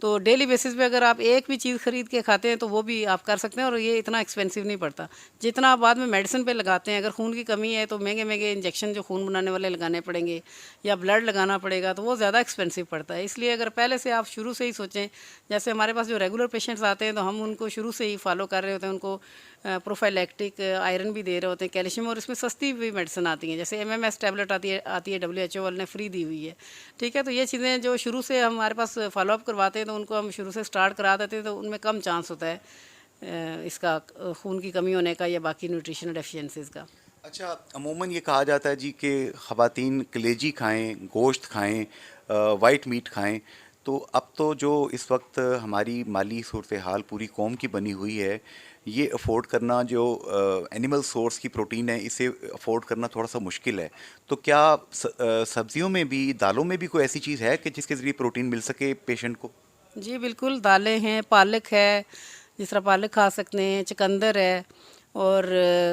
तो डेली बेसिस पे अगर आप एक भी चीज़ खरीद के खाते हैं तो वो भी आप कर सकते हैं, और ये इतना एक्सपेंसिव नहीं पड़ता जितना आप बाद में मेडिसिन पे लगाते हैं। अगर खून की कमी है तो महंगे महंगे इंजेक्शन जो खून बनाने वाले लगाने पड़ेंगे या ब्लड लगाना पड़ेगा, तो वो ज़्यादा एक्सपेंसिव पड़ता है। इसलिए अगर पहले से आप शुरू से ही सोचें, जैसे हमारे पास जो रेगुलर पेशेंट्स आते हैं तो हम उनको शुरू से ही फॉलो कर रहे होते हैं, उनको प्रोफाइलैक्टिक आयरन भी दे रहे होते हैं, कैल्शियम, और इसमें सस्ती भी मेडिसिन आती हैं, जैसे MMS टैबलेट आती है WHO वाले ने फ्री दी हुई है, ठीक है। तो ये चीज़ें जो शुरू से हमारे पास फॉलोअप करवाते हैं तो उनको हम शुरू से स्टार्ट करा देते हैं, तो उनमें कम चांस होता है इसका खून की कमी होने का या बाकी न्यूट्रिशनल डेफिशिएंसीज़ का। अच्छा, अमूमन ये कहा जाता है जी कि ख़वातीन कलेजी खाएं, गोश्त खाएं, वाइट मीट खाएं। तो अब तो जो इस वक्त हमारी माली सूरत हाल पूरी कौम की बनी हुई है, ये अफोर्ड करना जो एनिमल सोर्स की प्रोटीन है, इसे अफोर्ड करना थोड़ा सा मुश्किल है। तो क्या सब्जियों में भी, दालों में भी कोई ऐसी चीज़ है कि जिसके ज़रिए प्रोटीन मिल सके पेशेंट को? जी बिल्कुल, दालें हैं, पालक है, जिस तरह पालक खा सकते हैं, चुकंदर है, और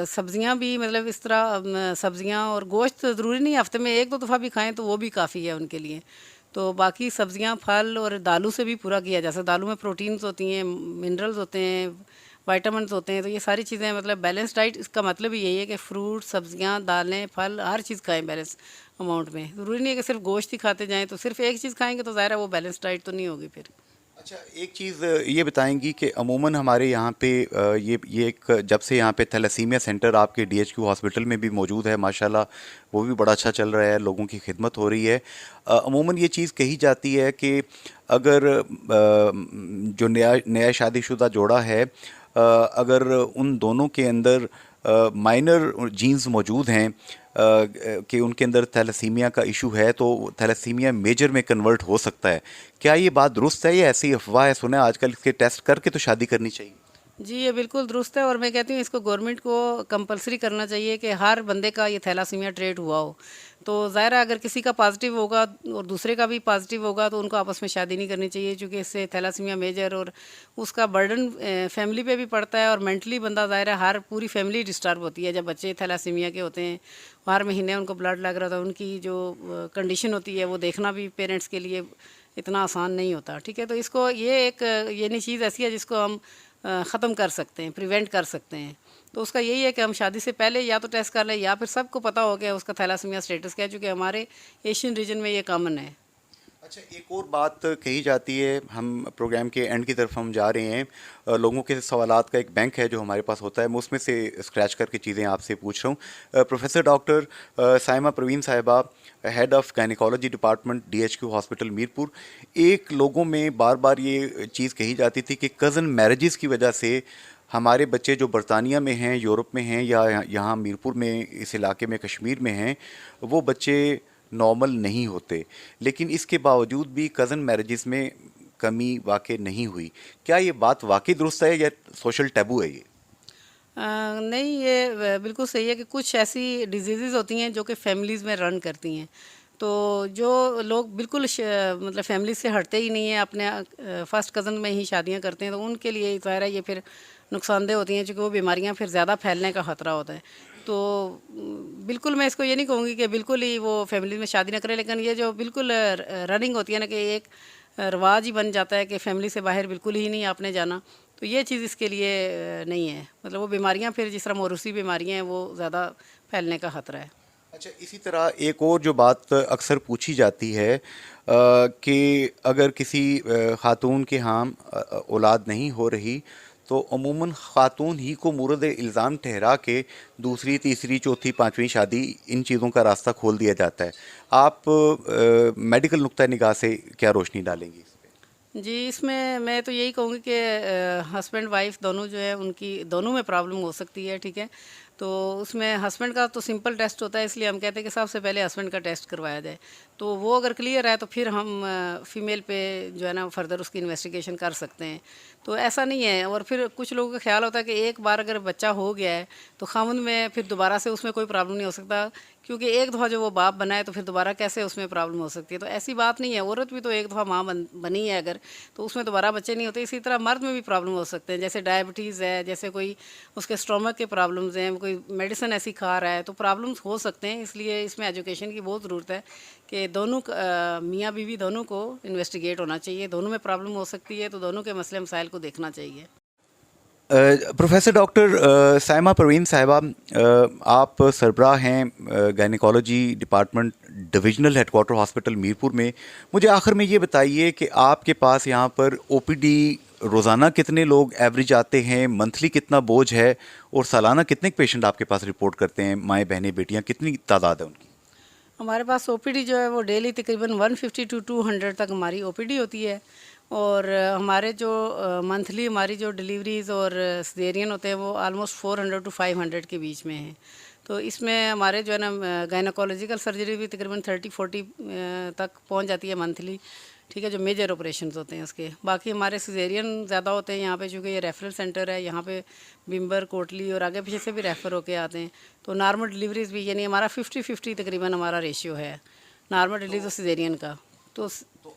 सब्जियां भी, मतलब इस तरह सब्जियां और गोश्त ज़रूरी नहीं हफ्ते में एक दो दफ़ा भी खाएं तो वो भी काफ़ी है उनके लिए। तो बाकी सब्जियां, फल और दालों से भी पूरा किया जा सकता है। दालों में प्रोटीन्स होती हैं, मिनरल्स होते हैं, विटामिन्स होते हैं, तो ये सारी चीज़ें, मतलब बैलेंस डाइट, इसका मतलब ही यही है कि फ्रूट, सब्जियां, दालें, फल, हर चीज़ खाएं बैलेंस अमाउंट में। ज़रूरी नहीं है कि सिर्फ गोश्त ही खाते जाएँ, तो सिर्फ एक चीज़ खाएंगे तो ज़ाहिर है वो बैलेंस डाइट तो नहीं होगी फिर। अच्छा, एक चीज़ ये बताएंगी कि अमूमन हमारे यहाँ पे ये एक, जब से यहाँ पे थैलेसीमिया सेंटर आपके DHQ हॉस्पिटल में भी मौजूद है माशाल्लाह, वो भी बड़ा अच्छा चल रहा है, लोगों की खिदमत हो रही है। अमूमन ये चीज़ कही जाती है कि अगर जो नया शादीशुदा जोड़ा है, अगर उन दोनों के अंदर माइनर जीन्स मौजूद हैं, कि उनके अंदर थैलेसीमिया का इशू है, तो थैलेसीमिया मेजर में कन्वर्ट हो सकता है। क्या ये बात दुरुस्त है या ऐसी अफवाह है? सुना है आजकल इसके टेस्ट करके तो शादी करनी चाहिए। जी, ये बिल्कुल दुरुस्त है, और मैं कहती हूँ इसको गवर्नमेंट को कंपलसरी करना चाहिए कि हर बंदे का ये थैलासीमिया ट्रेट हुआ हो। तो ज़ाहिर है अगर किसी का पॉजिटिव होगा और दूसरे का भी पॉजिटिव होगा तो उनको आपस में शादी नहीं करनी चाहिए, क्योंकि इससे थैलासीमिया मेजर और उसका बर्डन फैमिली पे भी पड़ता है, और मेंटली बंदा, ज़ाहिर है हर पूरी फैमिली डिस्टर्ब होती है जब बच्चे थैलासीमिया के होते हैं। हर महीने उनको ब्लड लग रहा था, उनकी जो कंडीशन होती है वो देखना भी पेरेंट्स के लिए इतना आसान नहीं होता, ठीक है। तो इसको ये नहीं चीज़ ऐसी है जिसको हम ख़त्म कर सकते हैं, प्रिवेंट कर सकते हैं। तो उसका यही है कि हम शादी से पहले या तो टेस्ट कर लें, या फिर सबको पता हो गया उसका थैलासीमिया स्टेटस क्या है, क्योंकि हमारे एशियन रीजन में ये कॉमन है। अच्छा, एक और बात कही जाती है, हम प्रोग्राम के एंड की तरफ हम जा रहे हैं, लोगों के सवालात का एक बैंक है जो हमारे पास होता है, मैं उसमें से स्क्रैच करके चीज़ें आपसे पूछ रहा हूँ। प्रोफेसर डॉक्टर साइमा परवीन साहिबा, head of gynaecology department DHQ hospital Mirpur, एक लोगों में बार बार ये चीज़ कही जाती थी कि कज़न मैरिजेस की वजह से हमारे बच्चे जो बरतानिया में हैं, यूरोप में हैं, या यहाँ मीरपुर में, इस इलाके में, कश्मीर में हैं, वो बच्चे नॉर्मल नहीं होते। लेकिन इसके बावजूद भी कज़न मैरिजेस में कमी वाक़ई नहीं हुई। क्या ये बात वाकई दुरुस्त है या सोशल टैबू है ये? नहीं, ये बिल्कुल सही है कि कुछ ऐसी डिजीज़ेज़ होती हैं जो कि फैमिलीज़ में रन करती हैं। तो जो लोग बिल्कुल मतलब फैमिली से हटते ही नहीं हैं, अपने फर्स्ट कज़न में ही शादियां करते हैं, तो उनके लिए ज़ाहिर है ये फिर नुकसानदेह होती हैं, क्योंकि वो बीमारियां फिर ज़्यादा फैलने का ख़तरा होता है। तो बिल्कुल मैं इसको ये नहीं कहूँगी कि बिल्कुल ही वो फैमिली में शादी ना करें, लेकिन ये जो बिल्कुल रनिंग होती है ना, कि एक रिवाज ही बन जाता है कि फैमिली से बाहर बिल्कुल ही नहीं आपने जाना, तो ये चीज़ इसके लिए नहीं है। मतलब वो बीमारियां फिर जिस तरह मौरूसी बीमारियां हैं वो ज़्यादा फैलने का ख़तरा है। अच्छा, इसी तरह एक और जो बात अक्सर पूछी जाती है, कि अगर किसी खातून के यहाँ औलाद नहीं हो रही, तो अमूमन खातून ही को मुर्द इल्ज़ाम ठहरा के दूसरी, तीसरी, चौथी, पांचवी शादी, इन चीज़ों का रास्ता खोल दिया जाता है। आप मेडिकल नुक्ता निगाह से क्या रोशनी डालेंगी इस पे? जी, इसमें मैं तो यही कहूँगी कि हस्बैंड वाइफ दोनों जो है उनकी दोनों में प्रॉब्लम हो सकती है, ठीक है। तो उसमें हस्बैंड का तो सिंपल टेस्ट होता है, इसलिए हम कहते हैं कि सबसे पहले हस्बैंड का टेस्ट करवाया जाए। तो वो अगर क्लियर है तो फिर हम फीमेल पे जो है ना फर्दर उसकी इन्वेस्टिगेशन कर सकते हैं। तो ऐसा नहीं है। और फिर कुछ लोगों का ख्याल होता है कि एक बार अगर बच्चा हो गया है तो खामन में फिर दोबारा से उसमें कोई प्रॉब्लम नहीं हो सकता, क्योंकि एक दफ़ा जो वो बाप बना है तो फिर दोबारा कैसे उसमें प्रॉब्लम हो सकती है। तो ऐसी बात नहीं है, औरत भी तो एक दफ़ा माँ बनी है अगर, तो उसमें दोबारा बच्चे नहीं होते। इसी तरह मर्द में भी प्रॉब्लम हो सकते हैं, जैसे डायबिटीज़ है, जैसे कोई उसके स्टोमक के प्रॉब्लम्स हैं, कोई कोई मेडिसिन ऐसी खा रहा है तो प्रॉब्लम्स हो सकते हैं। इसलिए इसमें एजुकेशन की बहुत ज़रूरत है कि दोनों मियाँ बीवी दोनों को इन्वेस्टिगेट होना चाहिए। दोनों में प्रॉब्लम हो सकती है तो दोनों के मसले मसाइल को देखना चाहिए। प्रोफेसर डॉक्टर साइमा परवीन साहिबा, आप सरबराह हैं gynaecology department divisional headquarter hospital Mirpur में। मुझे आखिर में ये बताइए कि आपके पास यहाँ पर ओपीडी रोज़ाना कितने लोग एवरेज आते हैं, मंथली कितना बोझ है, और सालाना कितने पेशेंट आपके पास रिपोर्ट करते हैं, माएँ बहनें बेटियाँ, कितनी तादाद है उनकी? हमारे पास ओपीडी जो है वो डेली तकरीबन 150 टू 200 तक हमारी ओपीडी होती है। और हमारे जो मंथली हमारी जो डिलीवरीज़ और सिजेरियन होते हैं वो आलमोस्ट 400 टू 500 के बीच में हैं। तो इसमें हमारे जो है ना गायनेकोलॉजिकल सर्जरी भी तकरीबन 30-40 तक पहुंच जाती है मंथली। ठीक है, जो मेजर ऑपरेशंस होते हैं उसके। बाकी हमारे सिजेरियन ज़्यादा होते हैं यहाँ पे, चूँकि ये रेफरल सेंटर है। यहाँ पे बिम्बर, कोटली और आगे पीछे से भी रेफ़र होके आते हैं। तो नॉर्मल डिलीवरीज़ भी, यानी हमारा 50-50 तकरीबन हमारा रेशियो है नॉर्मल डिलीवरी और सिजेरियन का। तो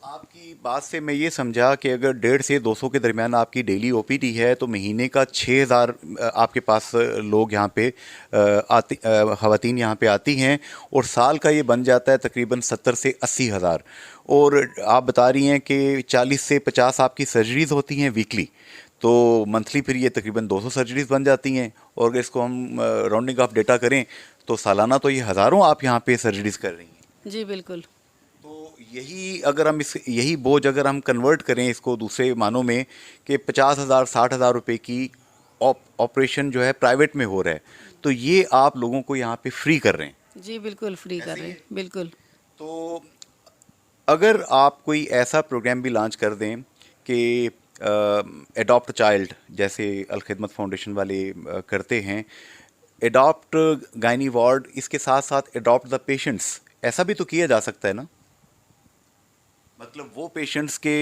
आपकी बात से मैं ये समझा कि अगर 150 से 200 के दरमियान आपकी डेली ओपीडी है तो महीने का 6000 आपके पास लोग यहाँ पे ख़वातीन यहाँ पे आती हैं, और साल का ये बन जाता है तकरीबन 70 से 80 हज़ार। और आप बता रही हैं कि 40 से 50 आपकी सर्जरीज़ होती हैं वीकली, तो मंथली फिर ये तकरीबन 200 सर्जरीज़ बन जाती हैं। और अगर इसको हम राउंडिंग ऑफ डेटा करें तो सालाना तो ये हज़ारों आप यहाँ पे सर्जरीज़ कर रही हैं। जी बिल्कुल। तो यही अगर हम यही बोझ अगर हम कन्वर्ट करें इसको दूसरे मानों में कि 50,000 60,000 रुपए की ऑपरेशन जो है प्राइवेट में हो रहा है, तो ये आप लोगों को यहाँ पे फ्री कर रहे हैं। जी बिल्कुल फ्री कर रहे हैं, बिल्कुल। तो अगर आप कोई ऐसा प्रोग्राम भी लॉन्च कर दें कि एडॉप्ट चाइल्ड, जैसे अलखिदमत फाउंडेशन वाले करते हैं, एडॉप्ट गायनी वार्ड, इसके साथ साथ एडॉप्ट द पेशेंट्स, ऐसा भी तो किया जा सकता है ना? मतलब वो पेशेंट्स के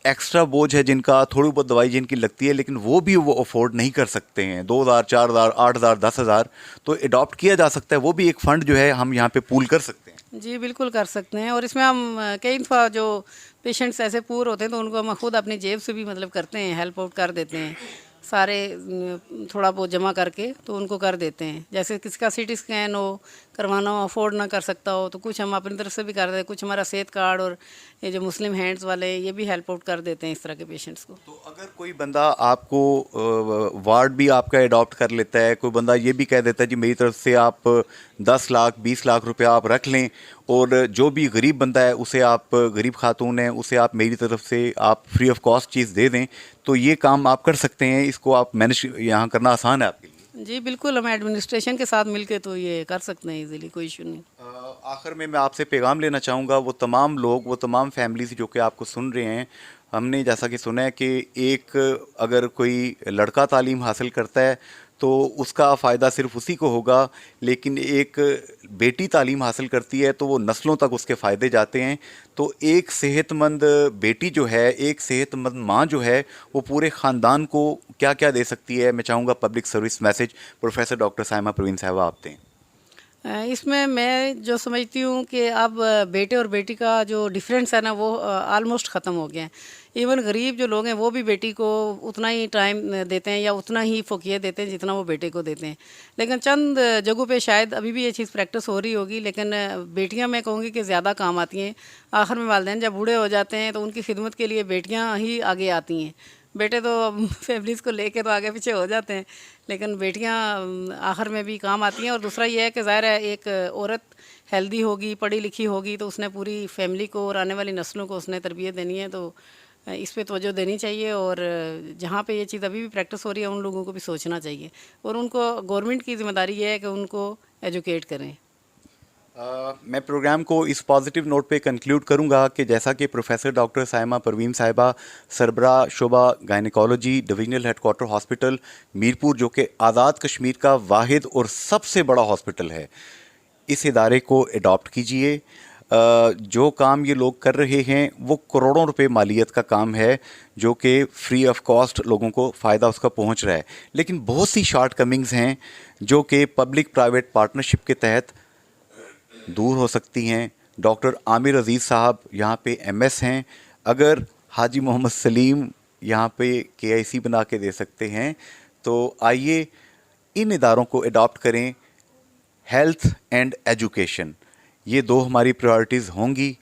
एक्स्ट्रा बोझ है जिनका थोड़ी बहुत दवाई जिनकी लगती है, लेकिन वो भी वो अफोर्ड नहीं कर सकते हैं, 2000 4000 8000 10,000, तो अडॉप्ट किया जा सकता है। वो भी एक फ़ंड जो है हम यहाँ पे पूल कर सकते हैं। जी बिल्कुल कर सकते हैं। और इसमें हम कई दफ़ा जो पेशेंट्स ऐसे पूर होते हैं तो उनको हम खुद अपनी जेब से भी मतलब करते हैं, हेल्प आउट कर देते हैं सारे थोड़ा बहुत जमा करके, तो उनको कर देते हैं। जैसे किसी का सीटी स्कैन हो करवाना हो, अफोर्ड ना कर सकता हो, तो कुछ हम अपनी तरफ से भी कर देते हैं। कुछ हमारा सेहत कार्ड और ये जो मुस्लिम हैंड्स वाले हैं ये भी हेल्प आउट कर देते हैं इस तरह के पेशेंट्स को। तो अगर कोई बंदा आपको वार्ड भी आपका अडॉप्ट कर लेता है, कोई बंदा ये भी कह देता है जी मेरी तरफ से आप 10 लाख 20 लाख रुपया आप रख लें, और जो भी गरीब बंदा है उसे आप, गरीब खातून है उसे आप मेरी तरफ से आप फ्री ऑफ कॉस्ट चीज़ दे दें, तो ये काम आप कर सकते हैं? इसको आप मैनेज यहाँ करना आसान है आपके लिए? जी बिल्कुल, हम एडमिनिस्ट्रेशन के साथ मिलके तो ये कर सकते हैं इजीली, कोई इशू नहीं। आखिर में मैं आपसे पैगाम लेना चाहूँगा वो तमाम लोग, वो तमाम फैमिलीज जो कि आपको सुन रहे हैं। हमने जैसा कि सुना है कि एक अगर कोई लड़का तालीम हासिल करता है तो उसका फ़ायदा सिर्फ उसी को होगा, लेकिन एक बेटी तालीम हासिल करती है तो वो नस्लों तक उसके फ़ायदे जाते हैं। तो एक सेहतमंद बेटी जो है, एक सेहतमंद माँ जो है, वो पूरे ख़ानदान को क्या क्या दे सकती है? मैं चाहूँगा public service message professor doctor Saima Parveen साहिबा आप दें। इसमें मैं जो समझती हूँ कि अब बेटे और बेटी का जो डिफरेंस है ना वो ऑलमोस्ट ख़त्म हो गया है। इवन गरीब जो लोग हैं वो भी बेटी को उतना ही टाइम देते हैं या उतना ही फ़ोकियत देते हैं जितना वो बेटे को देते हैं। लेकिन चंद जगहों पे शायद अभी भी ये चीज़ प्रैक्टिस हो रही होगी, लेकिन बेटियां मैं कहूँगी कि ज़्यादा काम आती हैं। आखिर में वालिदैन जब बूढ़े हो जाते हैं तो उनकी खिदमत के लिए बेटियाँ ही आगे आती हैं। बेटे तो फैमिलीज़ को लेके तो आगे पीछे हो जाते हैं, लेकिन बेटियां आखिर में भी काम आती हैं। और दूसरा ये है कि ज़ाहिर है एक औरत हेल्दी होगी, पढ़ी लिखी होगी, तो उसने पूरी फैमिली को और आने वाली नस्लों को उसने तरबियत देनी है, तो इस पे तवज्जो देनी चाहिए। और जहाँ पे ये चीज़ अभी भी प्रैक्टिस हो रही है उन लोगों को भी सोचना चाहिए, और उनको गवर्नमेंट की ज़िम्मेदारी ये है कि उनको एजुकेट करें। मैं प्रोग्राम को इस पॉजिटिव नोट पे कंक्लूड करूंगा कि जैसा कि प्रोफेसर डॉक्टर साइमा परवीन साहिबा सरबराह शोबा gynaecology divisional headquarter hospital Mirpur, जो कि आज़ाद कश्मीर का वाहिद और सबसे बड़ा हॉस्पिटल है, इस इदारे को अडॉप्ट कीजिए। जो काम ये लोग कर रहे हैं वो करोड़ों रुपए मालियत का काम है, जो कि फ्री ऑफ कॉस्ट लोगों को फ़ायदा उसका पहुंच रहा है। लेकिन बहुत सी शॉर्ट कमिंग्स हैं जो कि पब्लिक प्राइवेट पार्टनरशिप के तहत दूर हो सकती हैं। डॉक्टर आमिर अजीज़ साहब यहाँ पे एमएस हैं, अगर हाजी मोहम्मद सलीम यहाँ पे केआईसी बना के दे सकते हैं तो आइए इन इदारों को अडॉप्ट करें। हेल्थ एंड एजुकेशन, ये दो हमारी प्रायोरिटीज़ होंगी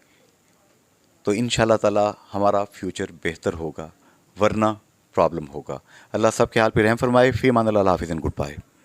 तो इंशाल्लाह ताला हमारा फ्यूचर बेहतर होगा, वरना प्रॉब्लम होगा। अल्लाह सब के हाल पे रहम फरमाए। फ़ी अमान अल्लाह, हाफ़िज़ एंड गुड बाय।